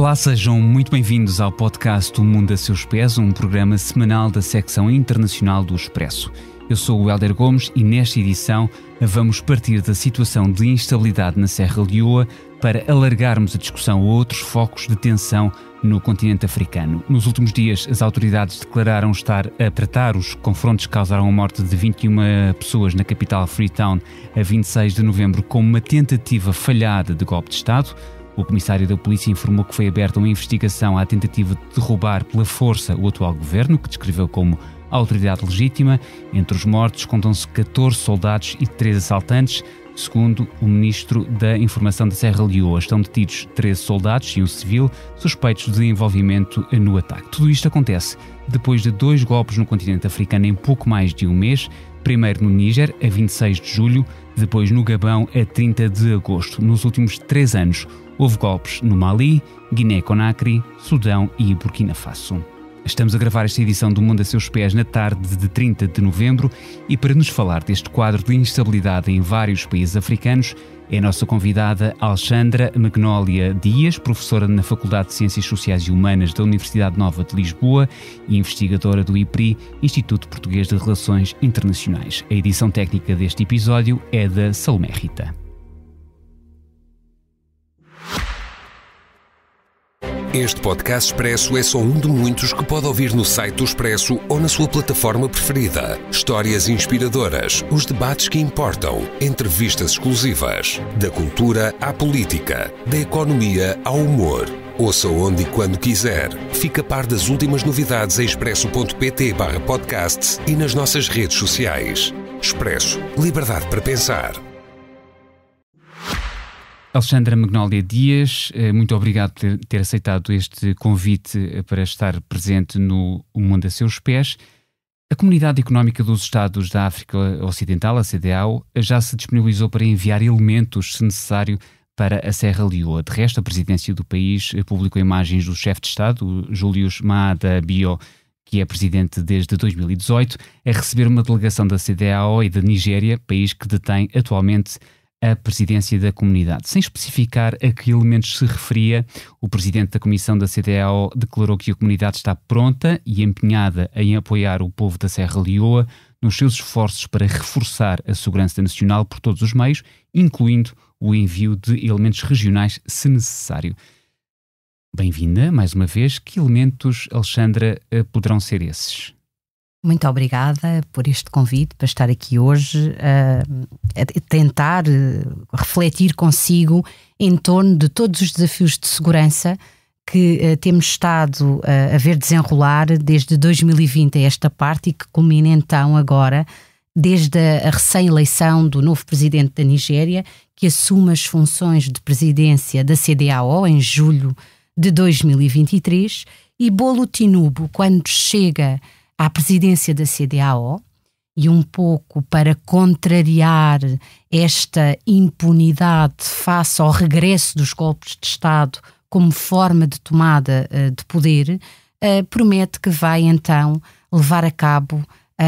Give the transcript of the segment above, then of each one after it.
Olá, sejam muito bem-vindos ao podcast O Mundo a Seus Pés, um programa semanal da secção internacional do Expresso. Eu sou o Hélder Gomes e nesta edição vamos partir da situação de instabilidade na Serra Leoa para alargarmos a discussão a outros focos de tensão no continente africano. Nos últimos dias, as autoridades declararam estar a tratar os confrontos que causaram a morte de 21 pessoas na capital Freetown a 26 de novembro como uma tentativa falhada de golpe de Estado. O comissário da polícia informou que foi aberta uma investigação à tentativa de derrubar pela força o atual governo, que descreveu como autoridade legítima. Entre os mortos contam-se 14 soldados e 3 assaltantes. Segundo o ministro da Informação da Serra Leoa, estão detidos 13 soldados e um civil suspeitos de envolvimento no ataque. Tudo isto acontece depois de 2 golpes no continente africano em pouco mais de um mês. Primeiro no Níger, a 26 de julho, depois no Gabão, a 30 de agosto. Nos últimos 3 anos, houve golpes no Mali, Guiné-Conakry, Sudão e Burkina Faso. Estamos a gravar esta edição do Mundo a Seus Pés na tarde de 30 de novembro e para nos falar deste quadro de instabilidade em vários países africanos é a nossa convidada Alexandra Magnólia Dias, professora na Faculdade de Ciências Sociais e Humanas da Universidade Nova de Lisboa e investigadora do IPRI, Instituto Português de Relações Internacionais. A edição técnica deste episódio é da Salomé Rita. Este podcast Expresso é só um de muitos que pode ouvir no site do Expresso ou na sua plataforma preferida. Histórias inspiradoras, os debates que importam, entrevistas exclusivas. Da cultura à política, da economia ao humor. Ouça onde e quando quiser. Fica a par das últimas novidades em expresso.pt/podcasts e nas nossas redes sociais. Expresso. Liberdade para pensar. Alexandra Magnólia Dias, muito obrigado por ter aceitado este convite para estar presente no Mundo a Seus Pés. A Comunidade Económica dos Estados da África Ocidental, a CEDEAO, já se disponibilizou para enviar elementos, se necessário, para a Serra Leoa. De resto, a presidência do país publicou imagens do chefe de Estado, Julius Maada Bio, que é presidente desde 2018, a receber uma delegação da CEDEAO e da Nigéria, país que detém atualmente a presidência da comunidade. Sem especificar a que elementos se referia, o presidente da comissão da CEDEAO declarou que a comunidade está pronta e empenhada em apoiar o povo da Serra Leoa nos seus esforços para reforçar a segurança nacional por todos os meios, incluindo o envio de elementos regionais, se necessário. Bem-vinda, mais uma vez. Que elementos, Alexandra, poderão ser esses? Muito obrigada por este convite para estar aqui hoje a tentar refletir consigo em torno de todos os desafios de segurança que temos estado a ver desenrolar desde 2020 a esta parte e que culmina então agora desde a recém-eleição do novo presidente da Nigéria, que assume as funções de presidência da CEDEAO em julho de 2023, e Bola Tinubu, quando chega à presidência da CEDEAO, e um pouco para contrariar esta impunidade face ao regresso dos golpes de Estado como forma de tomada de poder, promete que vai então levar a cabo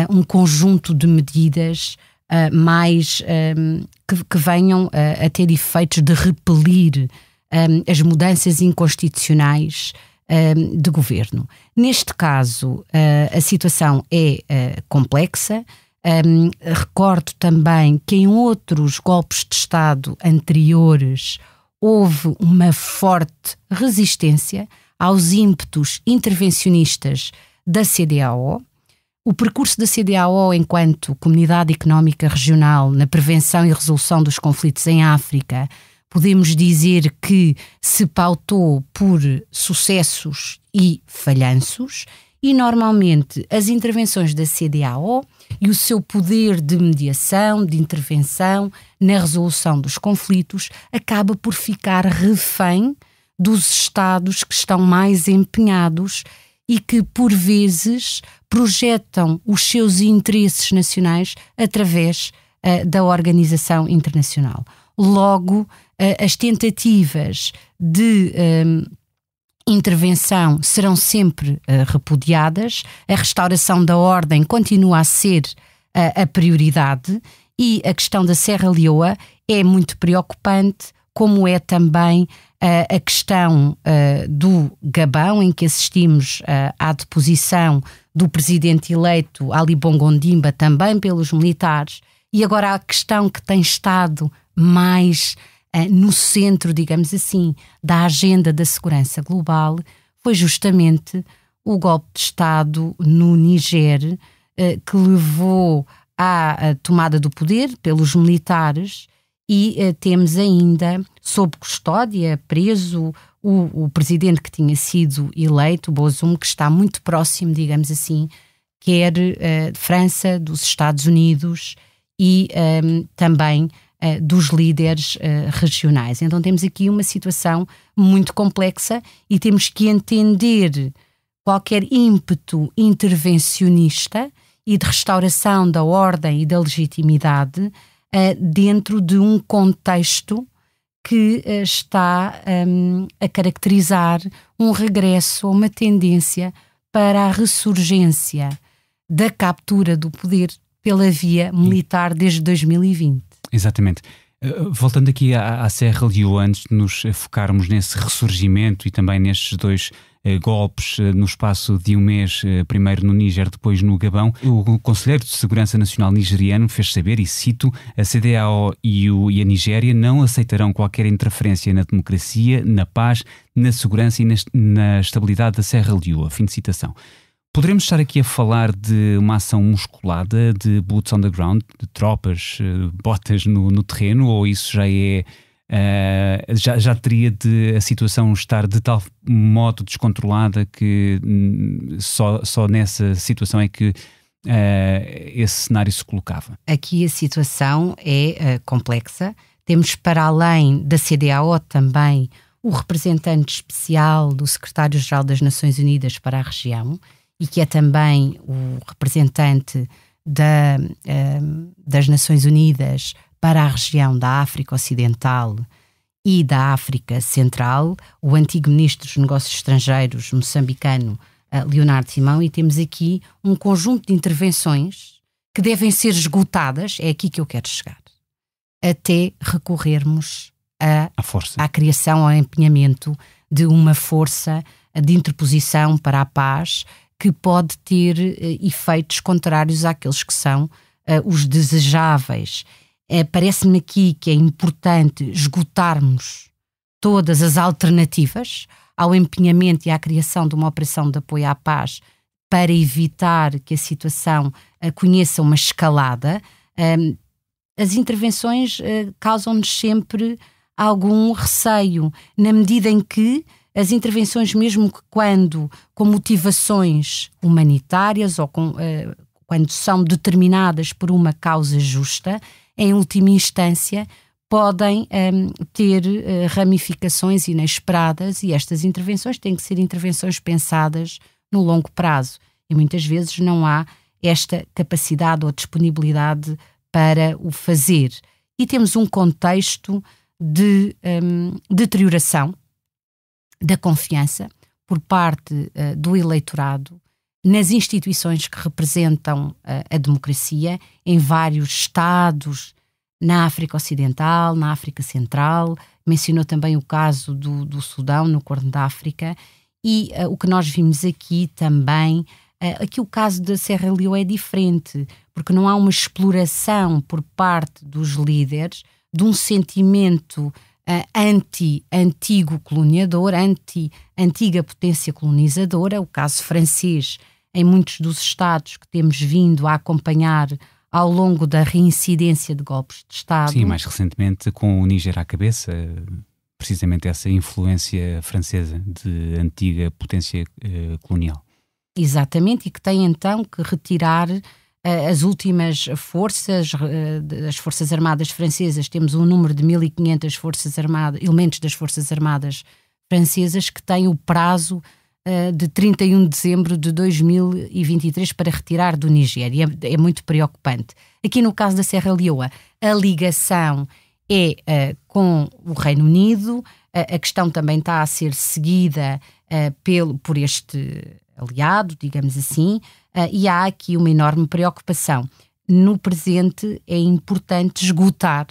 um conjunto de medidas que venham a ter efeitos de repelir as mudanças inconstitucionais de governo. Neste caso, a situação é complexa. Recordo também que em outros golpes de Estado anteriores houve uma forte resistência aos ímpetos intervencionistas da CEDEAO. O percurso da CEDEAO enquanto Comunidade Económica Regional na prevenção e resolução dos conflitos em África, podemos dizer que se pautou por sucessos e falhanços, e normalmente as intervenções da CEDEAO e o seu poder de mediação, de intervenção na resolução dos conflitos acaba por ficar refém dos Estados que estão mais empenhados e que, por vezes, projetam os seus interesses nacionais através da organização internacional. Logo, as tentativas de intervenção serão sempre repudiadas, a restauração da ordem continua a ser a prioridade e a questão da Serra Leoa é muito preocupante, como é também a questão do Gabão, em que assistimos à deposição do presidente eleito Ali Bongo Ondimba, também pelos militares, e agora a questão que tem estado mais no centro, digamos assim, da agenda da segurança global, foi justamente o golpe de Estado no Níger, que levou à tomada do poder pelos militares, e temos ainda sob custódia, preso, o presidente que tinha sido eleito, Bazoum, que está muito próximo, digamos assim, quer de França, dos Estados Unidos e também dos líderes regionais. Então temos aqui uma situação muito complexa e temos que entender qualquer ímpeto intervencionista e de restauração da ordem e da legitimidade dentro de um contexto que está a caracterizar um regresso ou uma tendência para a ressurgência da captura do poder pela via militar desde 2020. Exatamente. Voltando aqui à Serra Leoa, antes de nos focarmos nesse ressurgimento e também nestes dois golpes no espaço de um mês, primeiro no Níger, depois no Gabão, o Conselheiro de Segurança Nacional nigeriano fez saber, e cito, a CEDEAO e a Nigéria não aceitarão qualquer interferência na democracia, na paz, na segurança e na estabilidade da Serra Leoa. Fim de citação. Poderemos estar aqui a falar de uma ação musculada, de boots on the ground, de tropas, botas no terreno, ou isso já é... já teria de a situação estar de tal modo descontrolada que só nessa situação é que esse cenário se colocava? Aqui a situação é complexa. Temos, para além da CEDEAO, também o representante especial do Secretário-Geral das Nações Unidas para a região, e que é também o representante das Nações Unidas para a região da África Ocidental e da África Central, o antigo Ministro dos Negócios Estrangeiros moçambicano, Leonardo Simão, e temos aqui um conjunto de intervenções que devem ser esgotadas, é aqui que eu quero chegar, até recorrermos à criação, ao empenhamento de uma força de interposição para a paz, que pode ter efeitos contrários àqueles que são os desejáveis. Parece-me aqui que é importante esgotarmos todas as alternativas ao empenhamento e à criação de uma operação de apoio à paz para evitar que a situação conheça uma escalada. As intervenções causam-nos sempre algum receio, na medida em que as intervenções, mesmo que quando com motivações humanitárias ou quando são determinadas por uma causa justa, em última instância podem ter ramificações inesperadas, e estas intervenções têm que ser intervenções pensadas no longo prazo, e muitas vezes não há esta capacidade ou disponibilidade para o fazer. E temos um contexto de deterioração da confiança por parte do eleitorado nas instituições que representam a democracia em vários estados, na África Ocidental, na África Central. Mencionou também o caso do Sudão, no Corno da África, e o que nós vimos aqui também, aqui o caso da Serra Leoa é diferente, porque não há uma exploração por parte dos líderes de um sentimento anti-antigo coloniador, anti-antiga potência colonizadora. O caso francês, em muitos dos estados que temos vindo a acompanhar ao longo da reincidência de golpes de Estado. Sim, mais recentemente com o Níger à cabeça, precisamente essa influência francesa de antiga potência colonial. Exatamente, e que tem então que retirar as últimas forças, as Forças Armadas Francesas. Temos um número de 1.500 Forças Armadas, elementos das Forças Armadas Francesas, que têm o prazo de 31 de dezembro de 2023 para retirar do Níger. E é muito preocupante. Aqui no caso da Serra Leoa, a ligação é com o Reino Unido. A questão também está a ser seguida por este aliado, digamos assim, e há aqui uma enorme preocupação. No presente é importante esgotar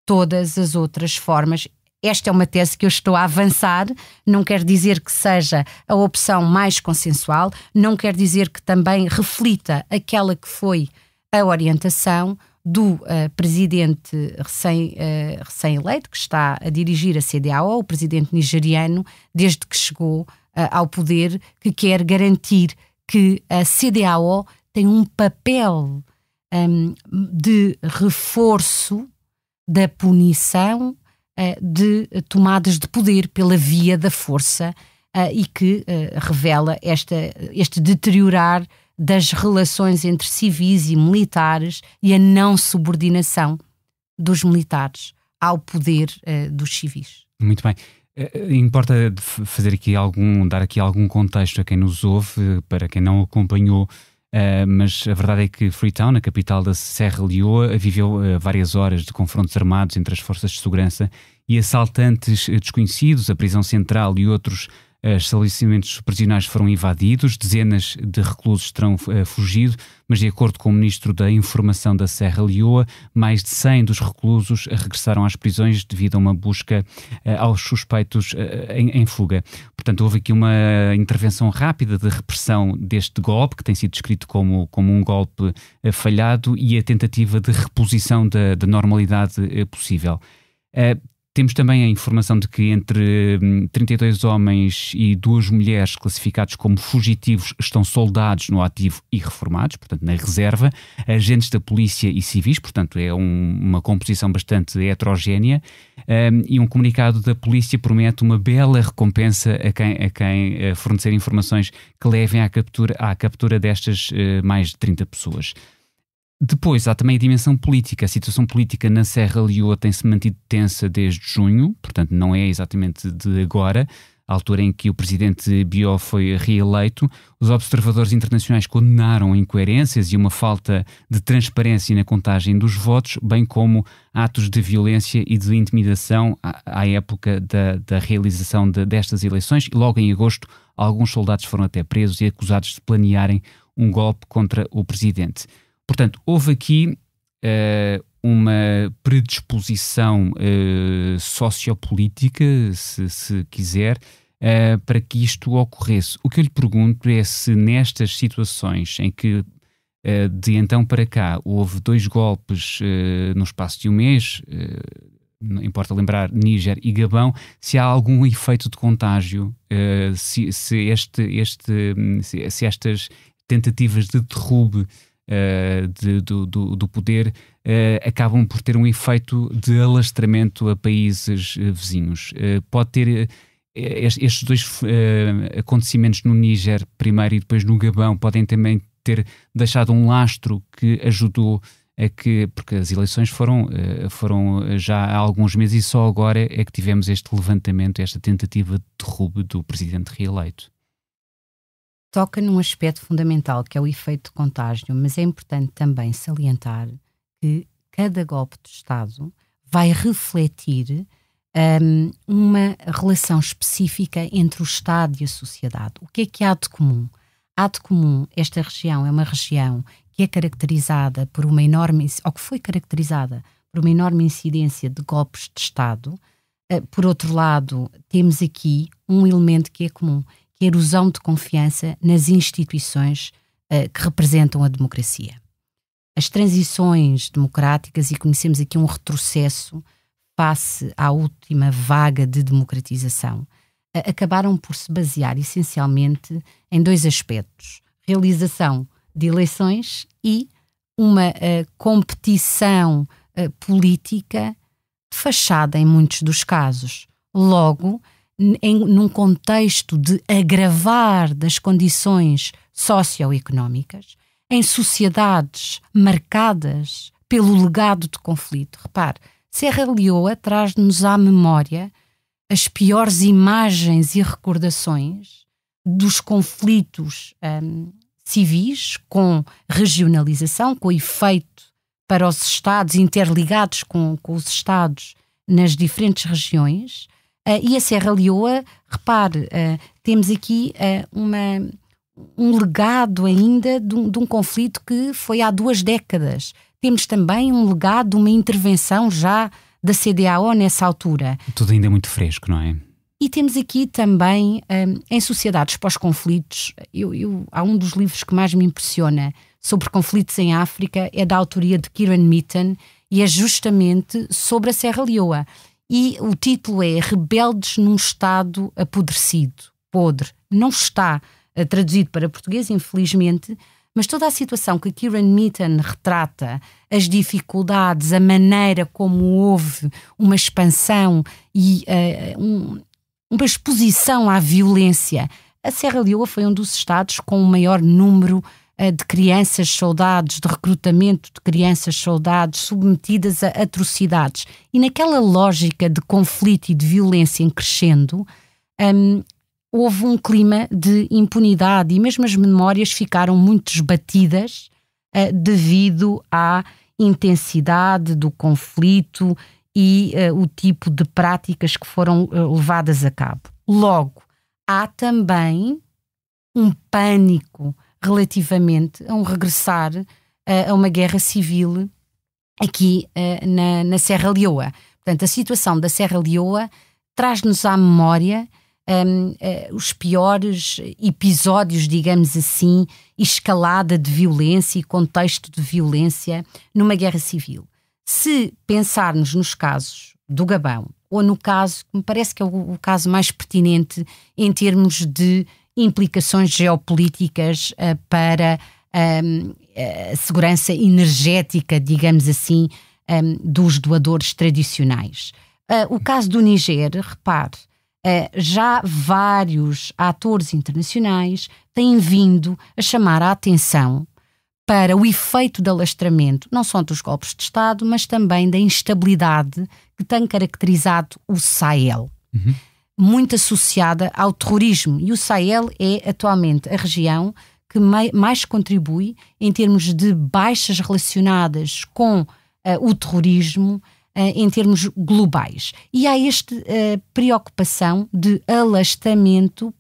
todas as outras formas. esta é uma tese que eu estou a avançar, não quer dizer que seja a opção mais consensual, não quer dizer que também reflita aquela que foi a orientação do presidente recém-eleito, que está a dirigir a CEDEAO, o presidente nigeriano, desde que chegou ao poder, que quer garantir que a CEDEAO tem um papel de reforço da punição de tomadas de poder pela via da força e que revela este deteriorar das relações entre civis e militares e a não subordinação dos militares ao poder dos civis. Muito bem. Importa fazer aqui dar aqui algum contexto a quem nos ouve, para quem não acompanhou, mas a verdade é que Freetown, a capital da Serra Leoa, viveu várias horas de confrontos armados entre as forças de segurança e assaltantes desconhecidos. A prisão central e outros estabelecimentos prisionais foram invadidos, dezenas de reclusos terão fugido, mas de acordo com o Ministro da Informação da Serra Leoa, mais de 100 dos reclusos regressaram às prisões devido a uma busca aos suspeitos em fuga. Portanto, houve aqui uma intervenção rápida de repressão deste golpe, que tem sido descrito como um golpe falhado, e a tentativa de reposição da normalidade possível. Temos também a informação de que entre 32 homens e 2 mulheres classificados como fugitivos estão soldados no ativo e reformados, portanto na reserva, agentes da polícia e civis, portanto é uma composição bastante heterogénea, e um comunicado da polícia promete uma bela recompensa a quem fornecer informações que levem à captura destas mais de 30 pessoas. Depois há também a dimensão política. A situação política na Serra Leoa tem-se mantido tensa desde junho, portanto não é exatamente de agora, a altura em que o presidente Biyo foi reeleito. Os observadores internacionais condenaram incoerências e uma falta de transparência na contagem dos votos, bem como atos de violência e de intimidação à época da realização destas eleições. E logo em agosto, alguns soldados foram até presos e acusados de planearem um golpe contra o presidente. Portanto, houve aqui uma predisposição sociopolítica, se quiser, para que isto ocorresse. O que eu lhe pergunto é se nestas situações em que de então para cá houve 2 golpes no espaço de um mês, não importa lembrar Níger e Gabão, se há algum efeito de contágio, se estas tentativas de derrube do poder acabam por ter um efeito de alastramento a países vizinhos. Pode ter estes 2 acontecimentos no Níger primeiro e depois no Gabão podem também ter deixado um lastro que ajudou porque as eleições foram já há alguns meses e só agora é que tivemos este levantamento, esta tentativa de derrube do presidente reeleito. Toca num aspecto fundamental, que é o efeito de contágio, mas é importante também salientar que cada golpe de Estado vai refletir uma relação específica entre o Estado e a sociedade. O que há de comum? Há de comum, esta região é uma região que é caracterizada por uma enorme, ou que foi caracterizada por uma enorme incidência de golpes de Estado. Por outro lado, temos aqui um elemento que é comum, que é a erosão de confiança nas instituições que representam a democracia. As transições democráticas, e conhecemos aqui um retrocesso face à última vaga de democratização, acabaram por se basear essencialmente em 2 aspectos: realização de eleições e uma competição política de fachada em muitos dos casos. Logo, num contexto de agravar das condições socioeconómicas, em sociedades marcadas pelo legado de conflito. Repare, Serra Leoa traz-nos à memória as piores imagens e recordações dos conflitos civis, com regionalização, com efeito para os Estados, interligados com os Estados nas diferentes regiões. E a Serra Leoa, repare, temos aqui um legado ainda de um conflito que foi há 2 décadas. Temos também um legado de uma intervenção já da CEDEAO nessa altura. Tudo ainda é muito fresco, não é? E temos aqui também, em sociedades pós-conflitos, há um dos livros que mais me impressiona sobre conflitos em África, é da autoria de Kieran Mitton, e é justamente sobre a Serra Leoa. E o título é Rebeldes num Estado Apodrecido, podre. Não está traduzido para português, infelizmente, mas toda a situação que Kieran Mitton retrata, as dificuldades, a maneira como houve uma expansão e uma exposição à violência. A Serra Leoa foi um dos estados com o maior número de crianças soldados, de recrutamento de crianças soldados submetidas a atrocidades. E naquela lógica de conflito e de violência em crescendo, houve um clima de impunidade e mesmo as memórias ficaram muito esbatidas devido à intensidade do conflito e o tipo de práticas que foram levadas a cabo. Logo, há também um pânico relativamente a um regressar a uma guerra civil aqui na Serra Leoa. Portanto, a situação da Serra Leoa traz-nos à memória os piores episódios, digamos assim, escalada de violência e contexto de violência numa guerra civil. Se pensarmos nos casos do Gabão, ou no caso, que me parece que é o caso mais pertinente em termos de implicações geopolíticas para a segurança energética, digamos assim, dos doadores tradicionais. O caso do Níger, repare, já vários atores internacionais têm vindo a chamar a atenção para o efeito de alastramento, não só dos golpes de Estado, mas também da instabilidade que tem caracterizado o Sahel. Uhum. Muito associada ao terrorismo, e o Sahel é atualmente a região que mais contribui em termos de baixas relacionadas com o terrorismo em termos globais. E há esta preocupação de alastramento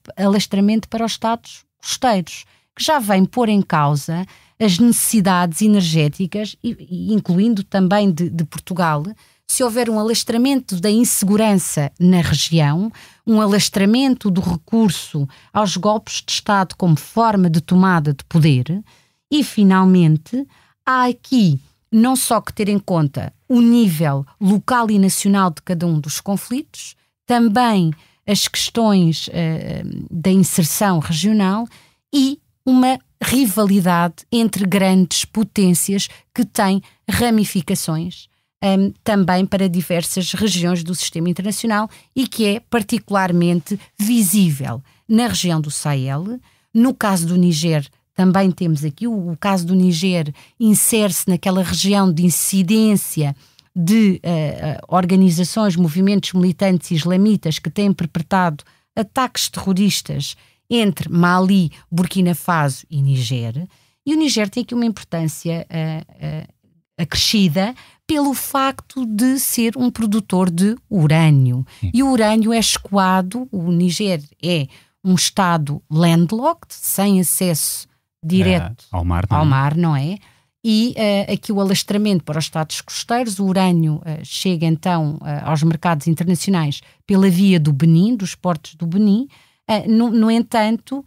para os Estados costeiros, que já vem pôr em causa as necessidades energéticas, incluindo também de Portugal. Se houver um alastramento da insegurança na região, um alastramento do recurso aos golpes de Estado como forma de tomada de poder, e finalmente há aqui não só que ter em conta o nível local e nacional de cada um dos conflitos, também as questões da inserção regional e uma rivalidade entre grandes potências que tem ramificações também para diversas regiões do sistema internacional e que é particularmente visível na região do Sahel. No caso do Níger, também temos aqui o caso do Níger insere-se naquela região de incidência de organizações, movimentos militantes islamitas que têm perpetrado ataques terroristas entre Mali, Burkina Faso e Níger. E o Níger tem aqui uma importância acrescida pelo facto de ser um produtor de urânio. Sim. E o urânio é escoado, o Níger é um estado landlocked, sem acesso direto ao mar, não é? E aqui o alastramento para os estados costeiros, o urânio chega então aos mercados internacionais pela via do Benin, dos portos do Benin. No entanto,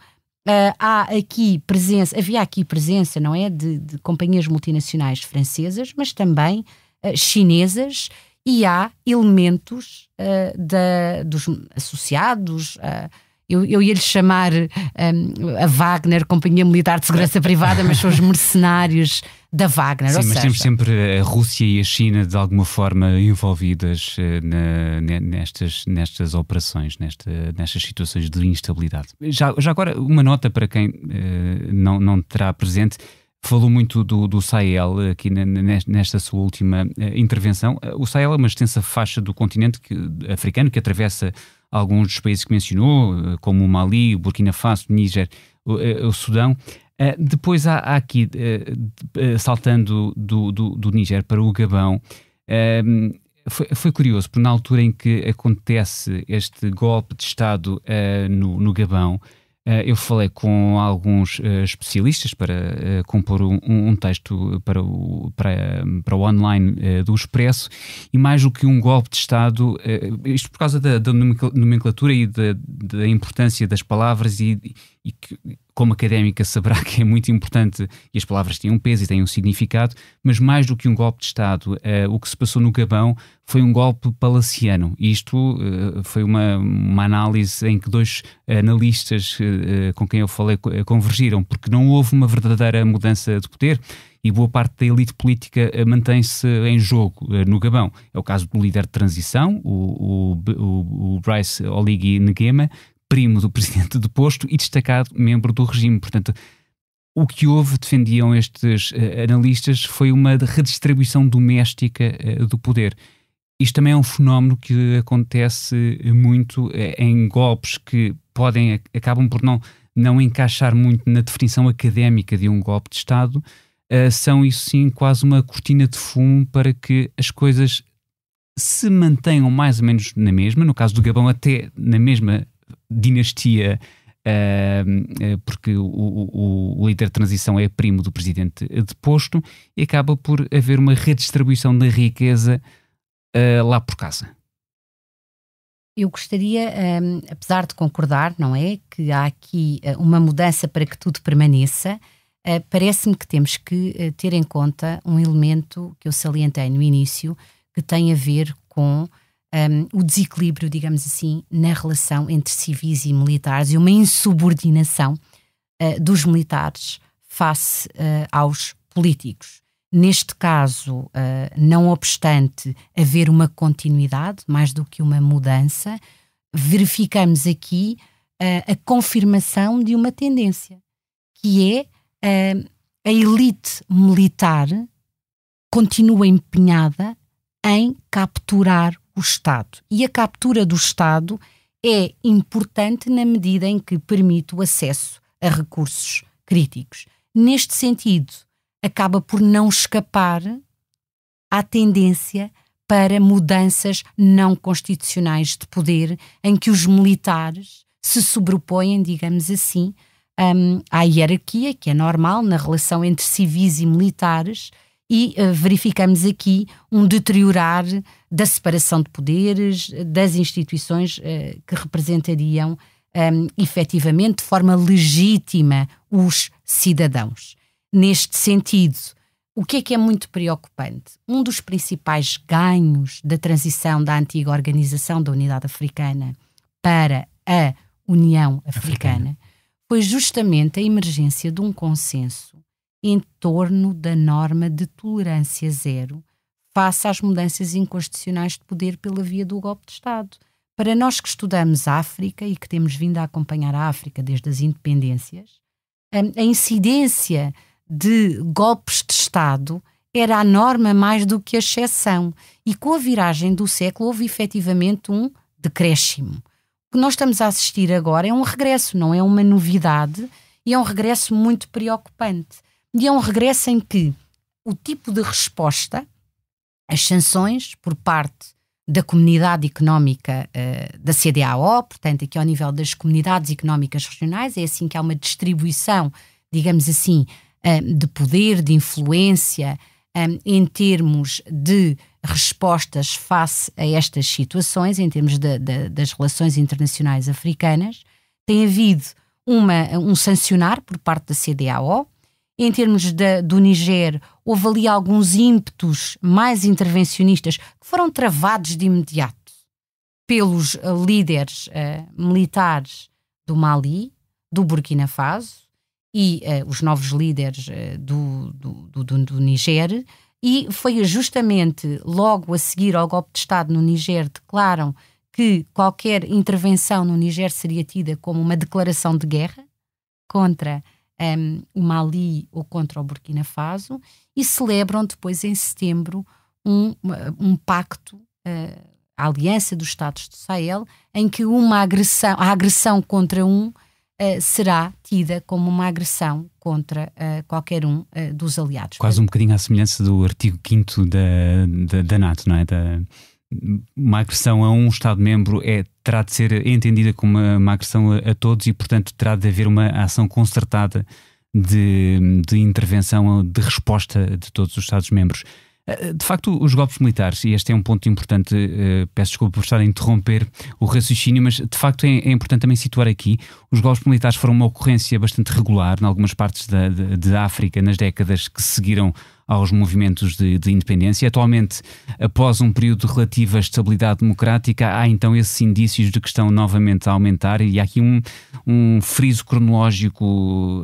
havia aqui presença, não é, de companhias multinacionais francesas, mas também chinesas, e há elementos dos associados. Eu ia-lhe chamar a Wagner, Companhia Militar de Segurança Privada, mas são os mercenários da Wagner. Sim, mas temos sempre a Rússia e a China de alguma forma envolvidas nestas operações, nestas situações de instabilidade. Já agora, uma nota para quem não terá presente. Falou muito do Sahel aqui nesta sua última intervenção. O Sahel é uma extensa faixa do continente africano que atravessa alguns dos países que mencionou, como o Mali, o Burkina Faso, o Níger, o Sudão. Depois há aqui, saltando do Níger para o Gabão, foi curioso, porque na altura em que acontece este golpe de Estado no Gabão, Eu falei com alguns especialistas para compor um texto para o online do Expresso, e mais do que um golpe de Estado, isto por causa da nomenclatura e da importância das palavras, e que, como académica, saberá que é muito importante, e as palavras têm um peso e têm um significado, mas mais do que um golpe de Estado, o que se passou no Gabão foi um golpe palaciano. E isto foi uma análise em que dois analistas com quem eu falei convergiram, porque não houve uma verdadeira mudança de poder e boa parte da elite política mantém-se em jogo no Gabão. É o caso do líder de transição, o Brice Oligui Nguema, primo do presidente deposto e destacado membro do regime. Portanto, o que houve, defendiam estes analistas, foi uma redistribuição doméstica do poder. Isto também é um fenómeno que acontece muito em golpes que acabam por não encaixar muito na definição académica de um golpe de Estado. São, isso sim, quase uma cortina de fumo para que as coisas se mantenham mais ou menos na mesma, no caso do Gabão até na mesma dinastia, porque o líder de transição é primo do presidente deposto, e acaba por haver uma redistribuição da riqueza lá por casa. Eu gostaria, apesar de concordar, não é, que há aqui uma mudança para que tudo permaneça, parece-me que temos que ter em conta um elemento que eu salientei no início, que tem a ver com o desequilíbrio, digamos assim, na relação entre civis e militares, e uma insubordinação dos militares face aos políticos. Neste caso, não obstante haver uma continuidade, mais do que uma mudança, verificamos aqui a confirmação de uma tendência, que é a elite militar continua empenhada em capturar o Estado. E a captura do Estado é importante na medida em que permite o acesso a recursos críticos. Neste sentido, acaba por não escapar à tendência para mudanças não constitucionais de poder, em que os militares se sobrepõem, digamos assim, à hierarquia, que é normal na relação entre civis e militares, e verificamos aqui um deteriorar da separação de poderes, das instituições que representariam efetivamente, de forma legítima, os cidadãos. Neste sentido, o que é muito preocupante? Um dos principais ganhos da transição da antiga Organização da Unidade Africana para a União Africana foi justamente a emergência de um consenso em torno da norma de tolerância zero face às mudanças inconstitucionais de poder pela via do golpe de Estado. Para nós que estudamos a África e que temos vindo a acompanhar a África desde as independências, a incidência de golpes de Estado era a norma mais do que a exceção. E com a viragem do século houve efetivamente um decréscimo. O que nós estamos a assistir agora é um regresso, não é uma novidade, e é um regresso muito preocupante. E é um regresso em que o tipo de resposta, as sanções por parte da comunidade económica da CEDEAO, portanto aqui ao nível das comunidades económicas regionais, é assim que há uma distribuição, digamos assim, de poder, de influência, em termos de respostas face a estas situações, em termos das relações internacionais africanas. Tem havido um sancionar por parte da CEDEAO. Em termos do Niger, houve ali alguns ímpetos mais intervencionistas que foram travados de imediato pelos líderes militares do Mali, do Burkina Faso e os novos líderes do Niger, e foi justamente logo a seguir ao golpe de Estado no Niger, declaram que qualquer intervenção no Niger seria tida como uma declaração de guerra contra o Mali ou contra o Burkina Faso, e celebram depois em setembro um pacto, a Aliança dos Estados do Sahel, em que a agressão contra será tida como uma agressão contra qualquer um dos aliados. Quase um bocadinho à semelhança do artigo 5º da NATO, não é? uma agressão a um Estado-membro terá de ser entendida como uma agressão a todos e, portanto, terá de haver uma ação concertada de intervenção, de resposta de todos os Estados-membros. De facto, os golpes militares, e este é um ponto importante, peço desculpa por estar a interromper o raciocínio, mas de facto é importante também situar aqui, os golpes militares foram uma ocorrência bastante regular em algumas partes da África nas décadas que seguiram aos movimentos de independência. Atualmente, após um período de relativa estabilidade democrática, há então esses indícios de que estão novamente a aumentar, e há aqui um friso cronológico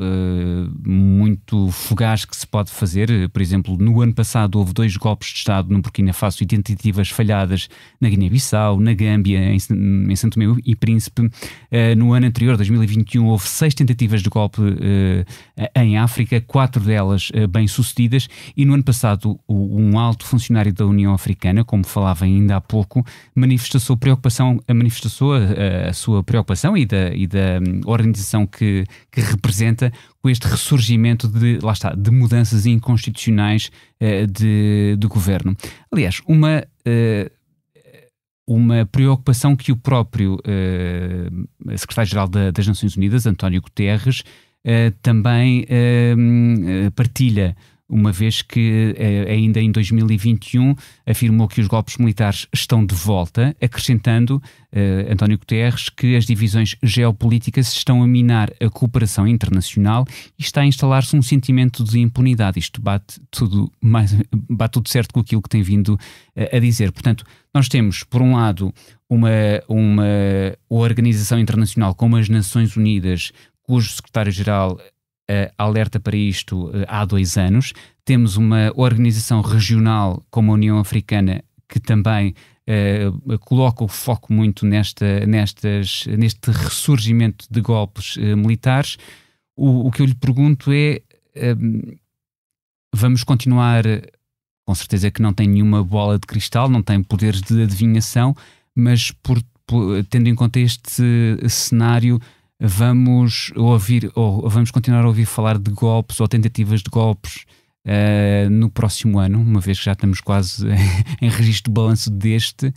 muito fugaz que se pode fazer. Por exemplo, no ano passado houve 2 golpes de Estado no Burkina Faso e tentativas falhadas na Guiné-Bissau, na Gâmbia, em São Tomé e Príncipe. No ano anterior, 2021, houve 6 tentativas de golpe em África, 4 delas bem-sucedidas. E no ano passado, um alto funcionário da União Africana, como falava ainda há pouco, manifestou a sua preocupação e da organização que representa com este ressurgimento de mudanças inconstitucionais de governo. Aliás, uma preocupação que o próprio secretário-geral das Nações Unidas, António Guterres, também partilha, uma vez que ainda em 2021 afirmou que os golpes militares estão de volta, acrescentando, António Guterres, que as divisões geopolíticas estão a minar a cooperação internacional e está a instalar-se um sentimento de impunidade. Isto bate tudo certo com aquilo que tem vindo a dizer. Portanto, nós temos, por um lado, uma organização internacional como as Nações Unidas, cujo secretário-geral alerta para isto há 2 anos. Temos uma organização regional como a União Africana que também coloca o foco muito neste ressurgimento de golpes militares. O que eu lhe pergunto é, vamos continuar, com certeza que não tem nenhuma bola de cristal, não tem poderes de adivinhação, mas tendo em conta este cenário, vamos continuar a ouvir falar de golpes ou tentativas de golpes no próximo ano, uma vez que já estamos quase em registro de balanço deste.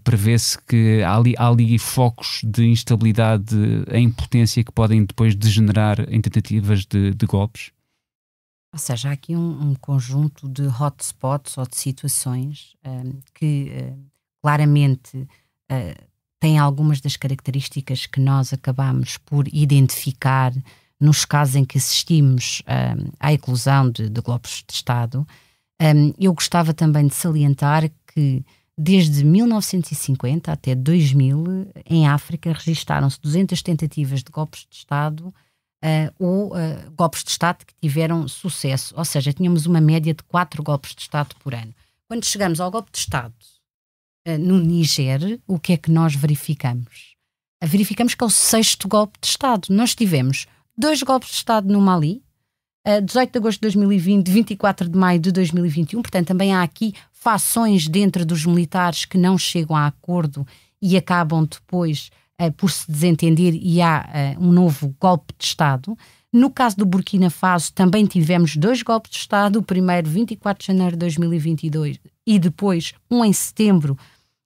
Prevê-se que há ali focos de instabilidade em potência que podem depois degenerar em tentativas de golpes? Ou seja, há aqui um conjunto de hotspots ou de situações que claramente têm algumas das características que nós acabamos por identificar nos casos em que assistimos à eclosão de golpes de Estado. Eu gostava também de salientar que desde 1950 até 2000, em África, registaram-se 200 tentativas de golpes de Estado ou golpes de Estado que tiveram sucesso. Ou seja, tínhamos uma média de 4 golpes de Estado por ano. Quando chegamos ao golpe de Estado no Níger, o que é que nós verificamos? Verificamos que é o 6º golpe de Estado. Nós tivemos 2 golpes de Estado no Mali, 18 de agosto de 2020, 24 de maio de 2021, portanto também há aqui fações dentro dos militares que não chegam a acordo e acabam depois por se desentender e há um novo golpe de Estado. No caso do Burkina Faso também tivemos 2 golpes de Estado, o primeiro 24 de janeiro de 2022 e depois um em setembro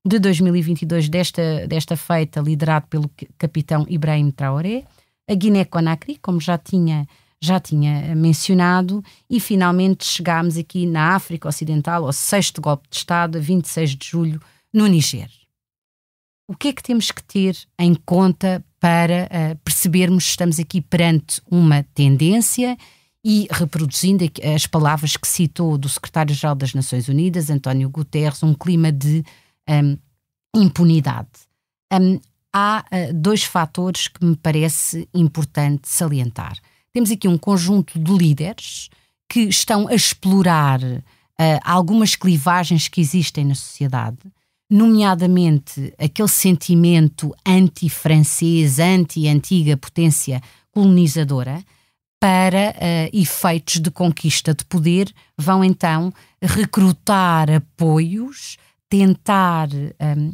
de 2022 desta feita, liderado pelo capitão Ibrahim Traoré. A Guiné-Conakry, como já tinha mencionado, e finalmente chegámos aqui na África Ocidental ao 6º golpe de Estado, a 26 de julho, no Níger. O que é que temos que ter em conta para percebermos que estamos aqui perante uma tendência e, reproduzindo as palavras que citou do secretário-geral das Nações Unidas, António Guterres, um clima de impunidade? Há 2 fatores que me parece importante salientar. Temos aqui um conjunto de líderes que estão a explorar algumas clivagens que existem na sociedade, nomeadamente aquele sentimento anti-francês, anti-antiga potência colonizadora, para efeitos de conquista de poder, vão então recrutar apoios, tentar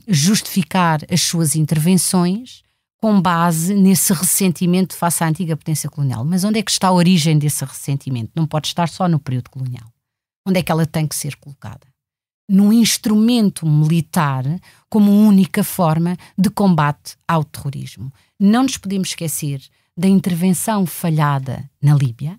justificar as suas intervenções com base nesse ressentimento face à antiga potência colonial. Mas onde é que está a origem desse ressentimento? Não pode estar só no período colonial. Onde é que ela tem que ser colocada? num instrumento militar como única forma de combate ao terrorismo. Não nos podemos esquecer da intervenção falhada na Líbia,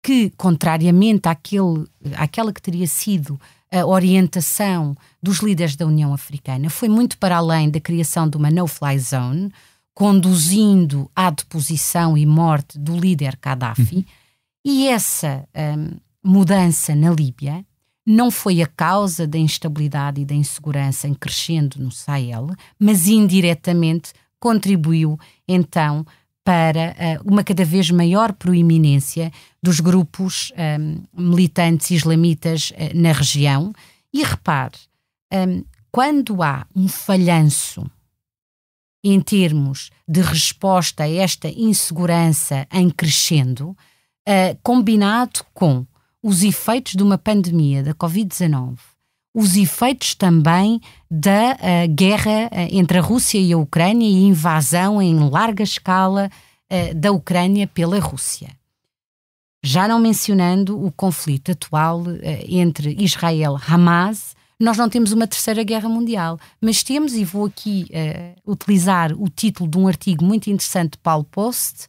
que, contrariamente àquela que teria sido a orientação dos líderes da União Africana, foi muito para além da criação de uma no-fly zone, conduzindo à deposição e morte do líder Gaddafi. E essa mudança na Líbia não foi a causa da instabilidade e da insegurança em crescendo no Sahel, mas indiretamente contribuiu então para uma cada vez maior proeminência dos grupos militantes islamitas na região. E repare, quando há um falhanço em termos de resposta a esta insegurança em crescendo, combinado com os efeitos de uma pandemia da Covid-19, os efeitos também da guerra entre a Rússia e a Ucrânia e a invasão em larga escala da Ucrânia pela Rússia. Já não mencionando o conflito atual entre Israel e Hamas, nós não temos uma terceira guerra mundial, mas temos, e vou aqui utilizar o título de um artigo muito interessante de Paulo Post,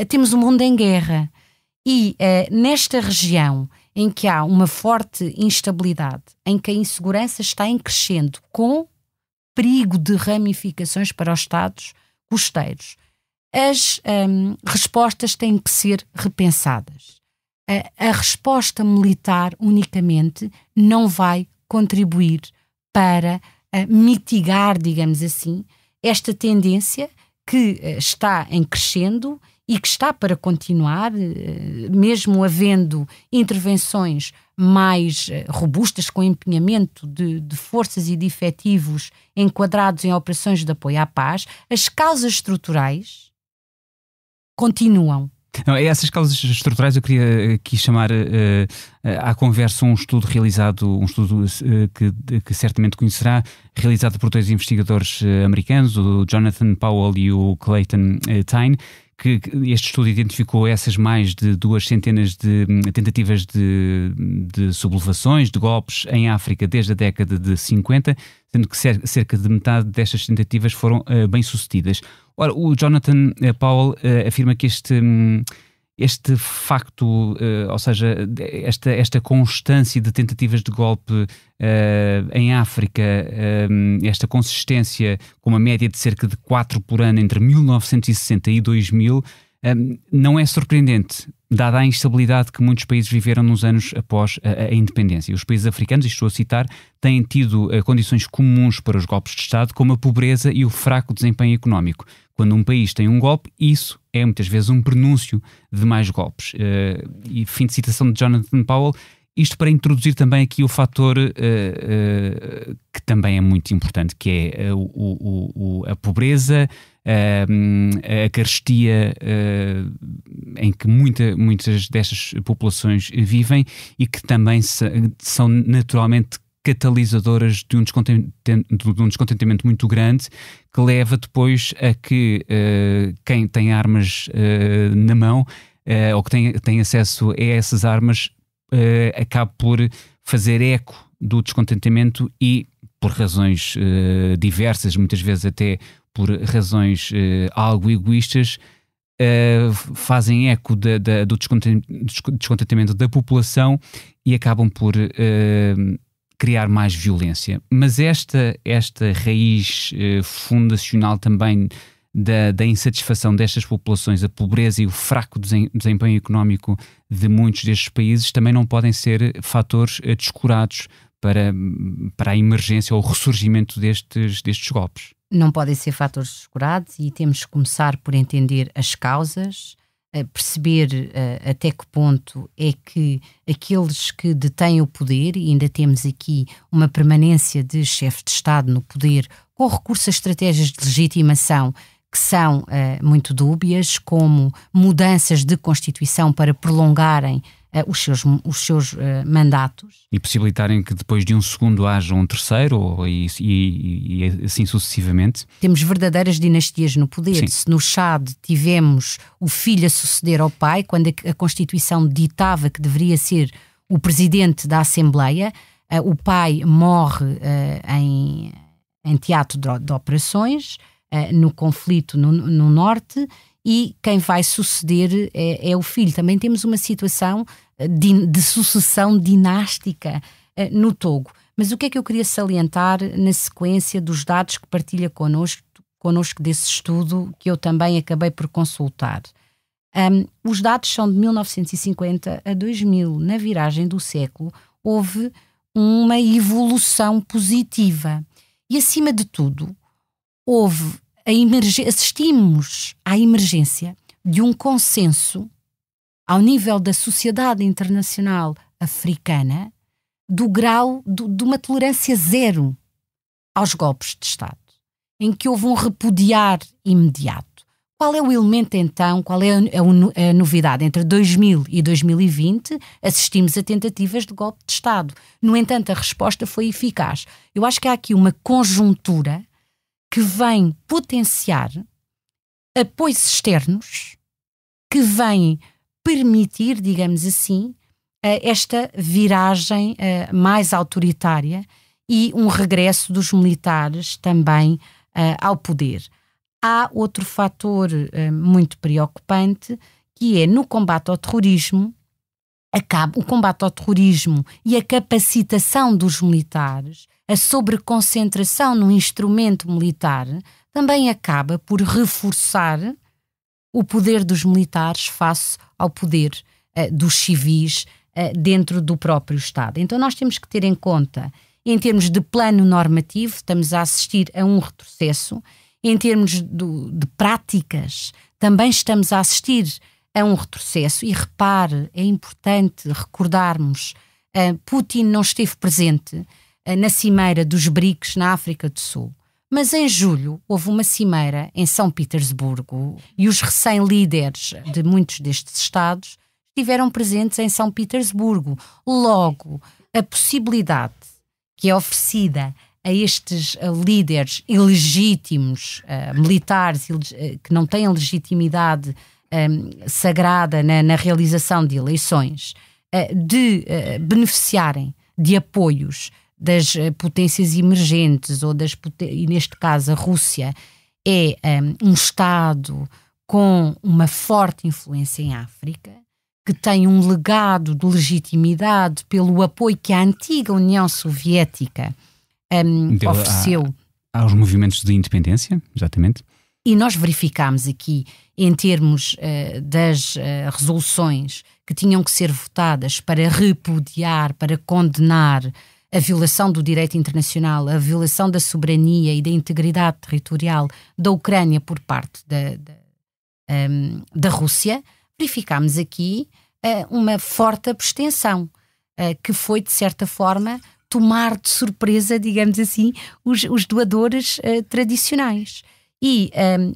temos um mundo em guerra. E nesta região em que há uma forte instabilidade, em que a insegurança está em crescendo, com perigo de ramificações para os Estados costeiros, as respostas têm que ser repensadas. A resposta militar unicamente não vai contribuir para mitigar, digamos assim, esta tendência que está em crescendo e que está para continuar, mesmo havendo intervenções mais robustas, com empenhamento de forças e de efetivos enquadrados em operações de apoio à paz, as causas estruturais continuam. Não, essas causas estruturais eu queria aqui chamar à conversa um estudo realizado, que certamente conhecerá, realizado por dois investigadores americanos, o Jonathan Powell e o Clayton Tyne, que este estudo identificou essas mais de 200 de tentativas de sublevações, de golpes em África desde a década de 50, sendo que cerca de metade destas tentativas foram bem-sucedidas. Ora, o Jonathan Powell afirma que este facto, ou seja, esta constância de tentativas de golpe em África, esta consistência com uma média de cerca de 4 por ano entre 1960 e 2000, não é surpreendente, dada a instabilidade que muitos países viveram nos anos após a independência. Os países africanos, e estou a citar, têm tido condições comuns para os golpes de Estado, como a pobreza e o fraco desempenho económico. Quando um país tem um golpe, isso é muitas vezes um prenúncio de mais golpes. E fim de citação de Jonathan Powell. Isto para introduzir também aqui o fator que também é muito importante, que é a pobreza, a carestia em que muitas destas populações vivem e que também são naturalmente catalisadoras de um descontentamento muito grande, que leva depois a que quem tem armas na mão ou que tem acesso a essas armas acabe por fazer eco do descontentamento e, por razões diversas, muitas vezes até por razões algo egoístas, fazem eco do descontentamento da população e acabam por criar mais violência. Mas esta raiz fundacional também da insatisfação destas populações, a pobreza e o fraco desempenho económico de muitos destes países também não podem ser fatores descurados para a emergência ou o ressurgimento destes golpes. Não podem ser fatores descurados e temos que começar por entender as causas, perceber até que ponto é que aqueles que detêm o poder, e ainda temos aqui uma permanência de chefe de Estado no poder com recurso a estratégias de legitimação que são muito dúbias, como mudanças de Constituição para prolongarem os seus mandatos. E possibilitarem que depois de um segundo haja um terceiro e assim sucessivamente. Temos verdadeiras dinastias no poder. Sim. Se no Chad tivemos o filho a suceder ao pai, quando a Constituição ditava que deveria ser o presidente da Assembleia, o pai morre em teatro de operações, no conflito no norte, e quem vai suceder é o filho. Também temos uma situação de sucessão dinástica no Togo. Mas o que é que eu queria salientar na sequência dos dados que partilha connosco desse estudo, que eu também acabei por consultar? Os dados são de 1950 a 2000. Na viragem do século houve uma evolução positiva. E, acima de tudo, assistimos à emergência de um consenso ao nível da sociedade internacional africana do grau de uma tolerância zero aos golpes de Estado, em que houve um repudiar imediato. Qual é o elemento então, qual é a novidade? Entre 2000 e 2020 assistimos a tentativas de golpe de Estado. No entanto, a resposta foi eficaz. Eu acho que há aqui uma conjuntura que vem potenciar apoios externos, que vem permitir, digamos assim, esta viragem mais autoritária e um regresso dos militares também ao poder. Há outro fator muito preocupante, que é no combate ao terrorismo. O combate ao terrorismo e a capacitação dos militares, a sobreconcentração no instrumento militar, também acaba por reforçar o poder dos militares face ao poder dos civis dentro do próprio Estado. Então nós temos que ter em conta, em termos de plano normativo, estamos a assistir a um retrocesso. Em termos de práticas, também estamos a assistir a um retrocesso. E repare, é importante recordarmos, Putin não esteve presente na cimeira dos BRICS na África do Sul. Mas em julho houve uma cimeira em São Petersburgo e os recém-líderes de muitos destes Estados estiveram presentes em São Petersburgo. Logo, a possibilidade que é oferecida a estes líderes ilegítimos, militares, que não têm legitimidade sagrada na realização de eleições, de beneficiarem de apoios das potências emergentes, e neste caso a Rússia é um Estado com uma forte influência em África, que tem um legado de legitimidade pelo apoio que a antiga União Soviética ofereceu aos movimentos de independência, exatamente. E nós verificámos aqui, em termos das resoluções que tinham que ser votadas para repudiar, para condenar a violação do direito internacional, a violação da soberania e da integridade territorial da Ucrânia por parte da Rússia, verificámos aqui uma forte abstenção, que foi, de certa forma, tomar de surpresa, digamos assim, os doadores tradicionais. E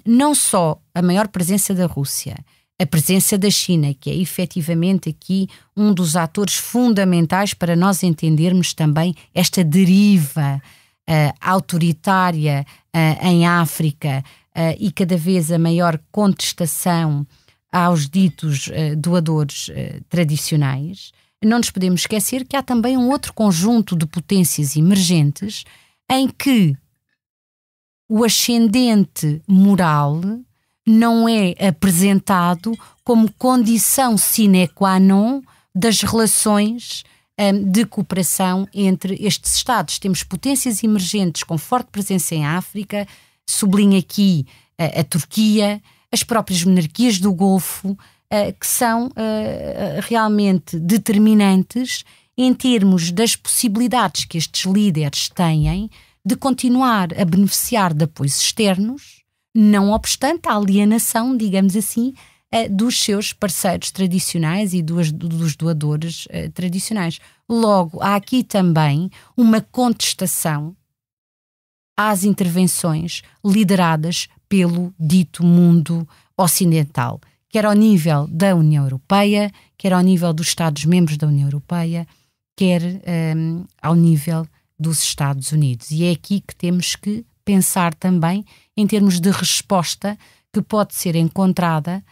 não só a maior presença da Rússia, a presença da China, que é efetivamente aqui um dos atores fundamentais para nós entendermos também esta deriva autoritária em África e cada vez a maior contestação aos ditos doadores tradicionais. Não nos podemos esquecer que há também um outro conjunto de potências emergentes em que o ascendente moral não é apresentado como condição sine qua non das relações de cooperação entre estes Estados. Temos potências emergentes com forte presença em África, sublinho aqui a Turquia, as próprias monarquias do Golfo, que são realmente determinantes em termos das possibilidades que estes líderes têm de continuar a beneficiar de apoios externos, não obstante a alienação, digamos assim, dos seus parceiros tradicionais e dos doadores tradicionais. Logo, há aqui também uma contestação às intervenções lideradas pelo dito mundo ocidental, quer ao nível da União Europeia, quer ao nível dos Estados-membros da União Europeia, quer ao nível dos Estados Unidos. E é aqui que temos que pensar também em termos de resposta que pode ser encontrada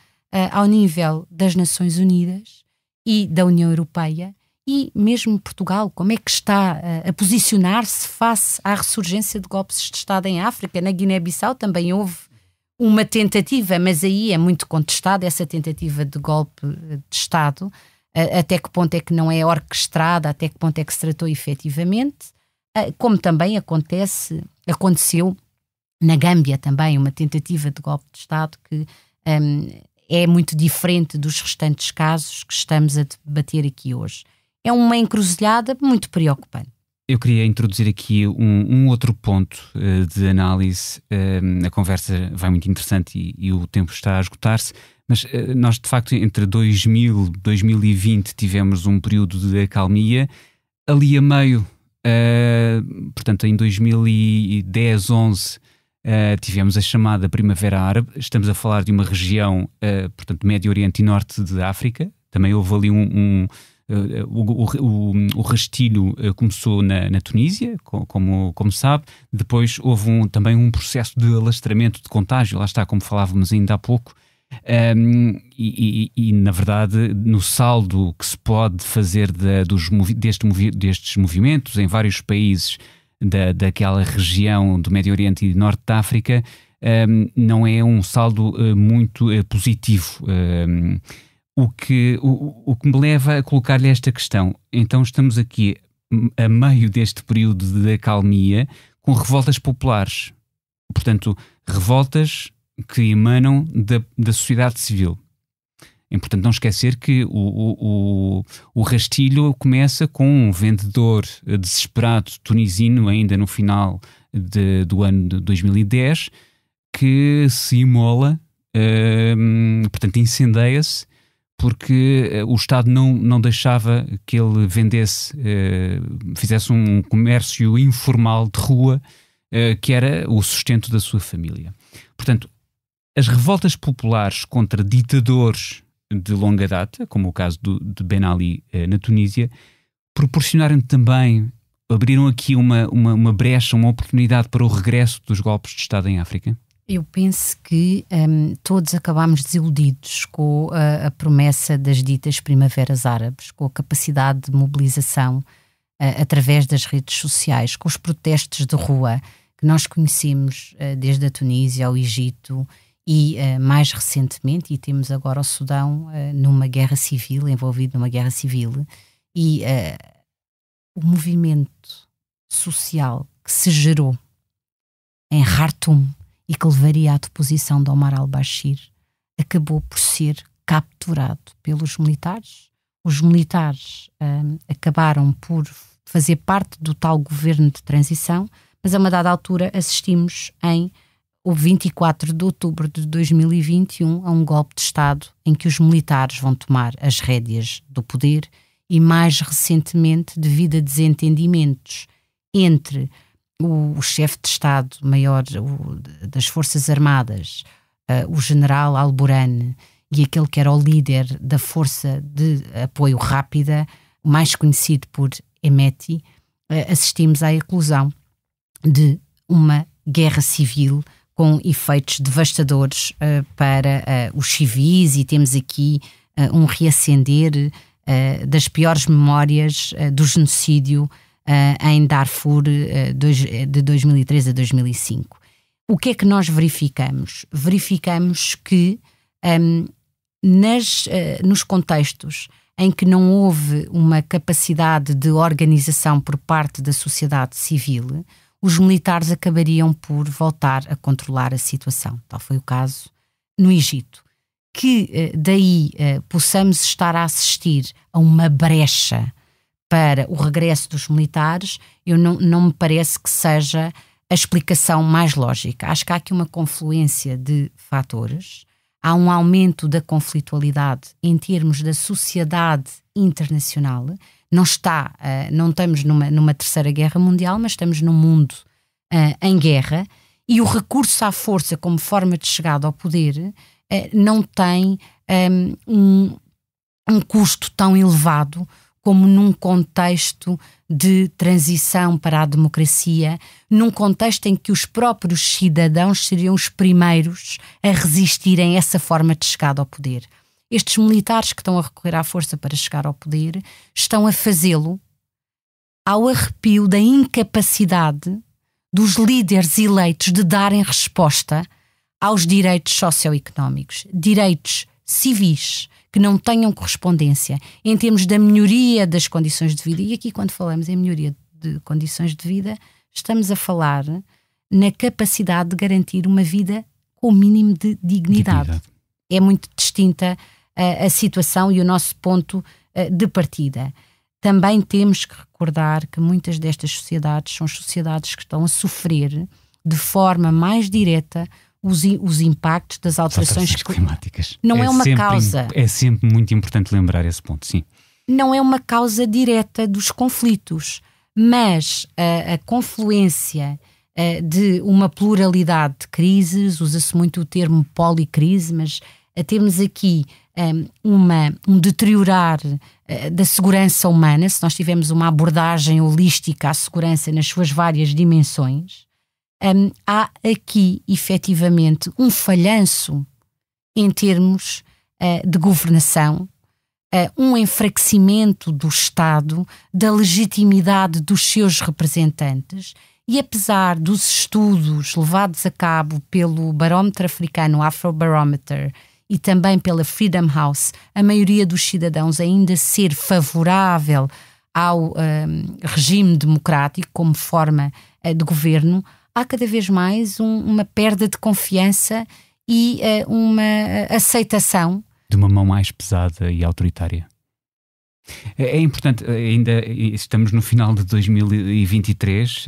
ao nível das Nações Unidas e da União Europeia e mesmo Portugal, como é que está a posicionar-se face à ressurgência de golpes de Estado em África? Na Guiné-Bissau também houve uma tentativa, mas aí é muito contestada essa tentativa de golpe de Estado. Até que ponto é que não é orquestrada, até que ponto é que se tratou efetivamente, como também aconteceu na Gâmbia também, uma tentativa de golpe de Estado que é muito diferente dos restantes casos que estamos a debater aqui hoje. É uma encruzilhada muito preocupante. Eu queria introduzir aqui um outro ponto de análise. A conversa vai muito interessante e o tempo está a esgotar-se, mas nós de facto entre 2000 e 2020 tivemos um período de acalmia. Ali a meio, portanto em 2010, 11, tivemos a chamada Primavera Árabe. Estamos a falar de uma região, portanto Médio Oriente e Norte de África. Também houve ali o rastilho começou na Tunísia, como sabe. Depois houve também um processo de alastramento de contágio, lá está, como falávamos ainda há pouco. E na verdade, no saldo que se pode fazer destes movimentos em vários países daquela região do Médio Oriente e Norte da África, não é um saldo muito positivo. O que me leva a colocar-lhe esta questão. Então estamos aqui a meio deste período de acalmia com revoltas populares. Portanto, revoltas que emanam da sociedade civil. É importante não esquecer que o rastilho começa com um vendedor desesperado tunisino ainda no final do ano de 2010 que se imola, portanto incendeia-se, porque o Estado não deixava que ele fizesse um comércio informal de rua, que era o sustento da sua família. Portanto, as revoltas populares contra ditadores de longa data, como o caso de Ben Ali na Tunísia, proporcionaram também, abriram aqui uma brecha, uma oportunidade para o regresso dos golpes de Estado em África? Eu penso que todos acabámos desiludidos com a promessa das ditas primaveras árabes, com a capacidade de mobilização através das redes sociais, com os protestos de rua que nós conhecemos desde a Tunísia ao Egito e mais recentemente, e temos agora o Sudão envolvido numa guerra civil, e o movimento social que se gerou em Khartoum e que levaria à deposição de Omar al-Bashir, acabou por ser capturado pelos militares. Os militares acabaram por fazer parte do tal governo de transição, mas a uma dada altura assistimos o 24 de outubro de 2021 a um golpe de Estado em que os militares vão tomar as rédeas do poder e mais recentemente, devido a desentendimentos entre o chefe de Estado-Maior das Forças Armadas, o general Al-Burhan, e aquele que era o líder da Força de Apoio Rápida, mais conhecido por Hemeti, assistimos à eclosão de uma guerra civil com efeitos devastadores para os civis, e temos aqui um reacender das piores memórias do genocídio em Darfur de 2003 a 2005. O que é que nós verificamos? Verificamos que nos contextos em que não houve uma capacidade de organização por parte da sociedade civil, os militares acabariam por voltar a controlar a situação. Tal foi o caso no Egito. Que daí possamos estar a assistir a uma brecha para o regresso dos militares, não me parece que seja a explicação mais lógica. Acho que há aqui uma confluência de fatores. Há um aumento da conflitualidade em termos da sociedade internacional. Não estamos numa terceira guerra mundial, mas estamos num mundo em guerra, e o recurso à força como forma de chegada ao poder não tem um custo tão elevado como num contexto de transição para a democracia, num contexto em que os próprios cidadãos seriam os primeiros a resistirem a essa forma de chegada ao poder. estes militares que estão a recorrer à força para chegar ao poder estão a fazê-lo ao arrepio da incapacidade dos líderes eleitos de darem resposta aos direitos socioeconómicos, direitos civis que não tenham correspondência em termos da melhoria das condições de vida. E aqui, quando falamos em melhoria de condições de vida, estamos a falar na capacidade de garantir uma vida com o mínimo de dignidade. É muito distinta a situação e o nosso ponto de partida. Também temos que recordar que muitas destas sociedades são sociedades que estão a sofrer de forma mais direta os impactos das alterações climáticas. Não é uma causa. É sempre muito importante lembrar esse ponto, sim. Não é uma causa direta dos conflitos, mas a confluência de uma pluralidade de crises, usa-se muito o termo policrise, mas temos aqui um deteriorar da segurança humana. Se nós tivermos uma abordagem holística à segurança nas suas várias dimensões, há aqui efetivamente um falhanço em termos de governação, um enfraquecimento do Estado, da legitimidade dos seus representantes. E apesar dos estudos levados a cabo pelo barómetro africano Afrobarometer e também pela Freedom House, a maioria dos cidadãos ainda ser favorável ao regime democrático como forma de governo, há cada vez mais uma perda de confiança e uma aceitação de uma mão mais pesada e autoritária. É importante, ainda estamos no final de 2023,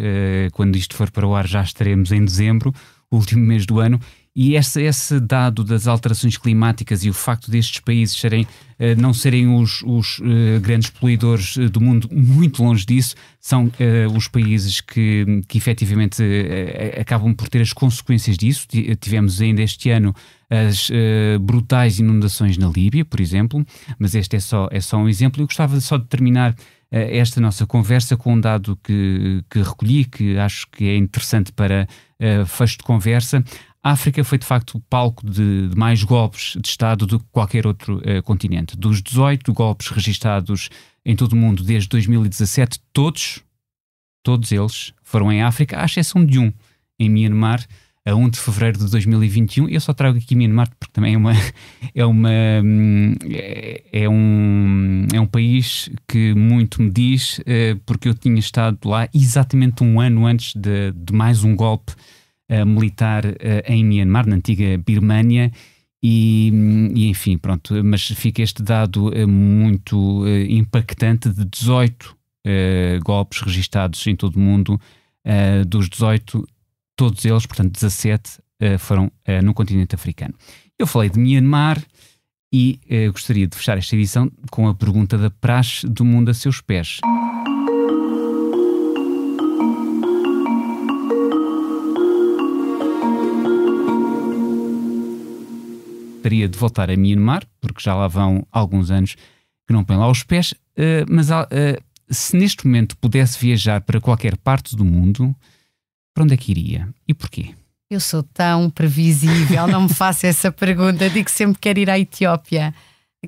quando isto for para o ar já estaremos em dezembro, o último mês do ano, e esse dado das alterações climáticas e o facto destes países não serem os grandes poluidores do mundo, muito longe disso, são os países que efetivamente acabam por ter as consequências disso. Tivemos ainda este ano as brutais inundações na Líbia, por exemplo, mas este é só um exemplo. Eu gostava só de terminar esta nossa conversa com um dado que recolhi, que acho que é interessante para fecho de conversa. A África foi de facto o palco de mais golpes de Estado do que qualquer outro continente. Dos 18 golpes registados em todo o mundo desde 2017, todos eles foram em África, à exceção de um, em Myanmar, a 1 de fevereiro de 2021. Eu só trago aqui Myanmar porque também é um país que muito me diz, porque eu tinha estado lá exatamente um ano antes de mais um golpe militar em Myanmar, na antiga Birmânia, e enfim, pronto, mas fica este dado muito impactante de 18 golpes registados em todo o mundo. Dos 18, todos eles, portanto 17, foram no continente africano. Eu falei de Myanmar e gostaria de fechar esta edição com a pergunta da praxe do mundo a seus pés. Gostaria de voltar a Myanmar, porque já lá vão alguns anos que não põem lá os pés, mas se neste momento pudesse viajar para qualquer parte do mundo, para onde é que iria? E porquê? Eu sou tão previsível, não me faça essa pergunta. Digo sempre que quero ir à Etiópia.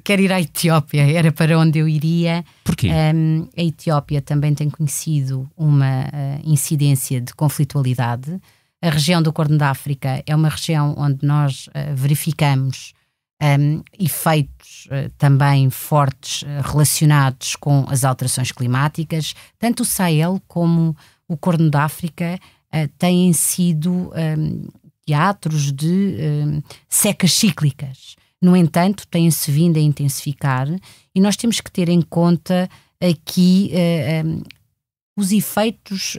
Quero ir à Etiópia, era para onde eu iria. Porquê? A Etiópia também tem conhecido uma incidência de conflitualidade. A região do Corno da África é uma região onde nós verificamos efeitos também fortes relacionados com as alterações climáticas. Tanto o Sahel como o Corno da África têm sido teatros de secas cíclicas. No entanto, têm-se vindo a intensificar e nós temos que ter em conta aqui os efeitos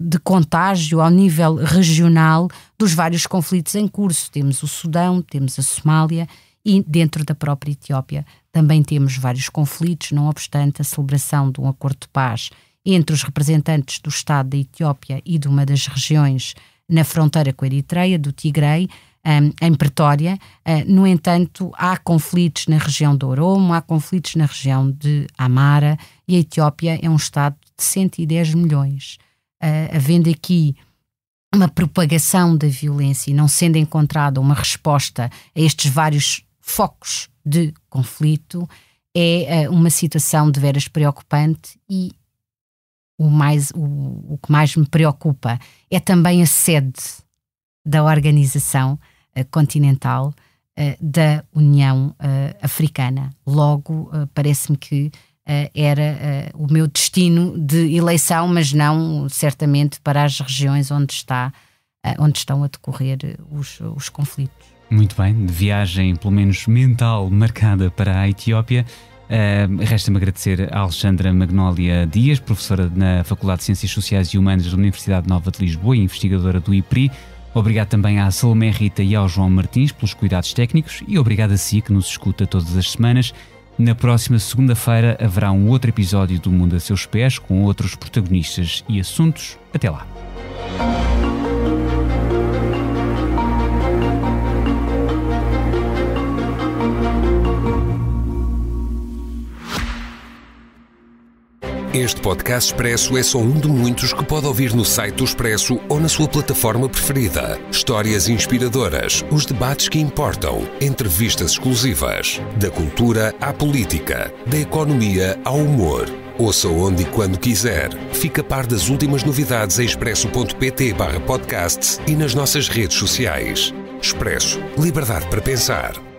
de contágio ao nível regional dos vários conflitos em curso. Temos o Sudão, temos a Somália e dentro da própria Etiópia também temos vários conflitos, não obstante a celebração de um acordo de paz entre os representantes do Estado da Etiópia e de uma das regiões na fronteira com a Eritreia, do Tigray, em Pretória. No entanto, há conflitos na região do Oromo, há conflitos na região de Amara e a Etiópia é um Estado de 110 milhões. Havendo aqui uma propagação da violência e não sendo encontrada uma resposta a estes vários focos de conflito, é uma situação de veras preocupante e o que mais me preocupa é também a sede da organização continental da União Africana. Logo, parece-me que era o meu destino de eleição, mas não certamente para as regiões onde estão a decorrer os conflitos. Muito bem, de viagem pelo menos mental marcada para a Etiópia. Resta-me agradecer a Alexandra Magnólia Dias, professora na Faculdade de Ciências Sociais e Humanas da Universidade Nova de Lisboa e investigadora do IPRI. Obrigado também à Salomé Rita e ao João Martins pelos cuidados técnicos e obrigado a si que nos escuta todas as semanas. Na próxima segunda-feira haverá um outro episódio do Mundo a Seus Pés com outros protagonistas e assuntos. Até lá. Este podcast Expresso é só um de muitos que pode ouvir no site do Expresso ou na sua plataforma preferida. Histórias inspiradoras, os debates que importam, entrevistas exclusivas. Da cultura à política, da economia ao humor. Ouça onde e quando quiser. Fica a par das últimas novidades em expresso.pt/podcast e nas nossas redes sociais. Expresso. Liberdade para pensar.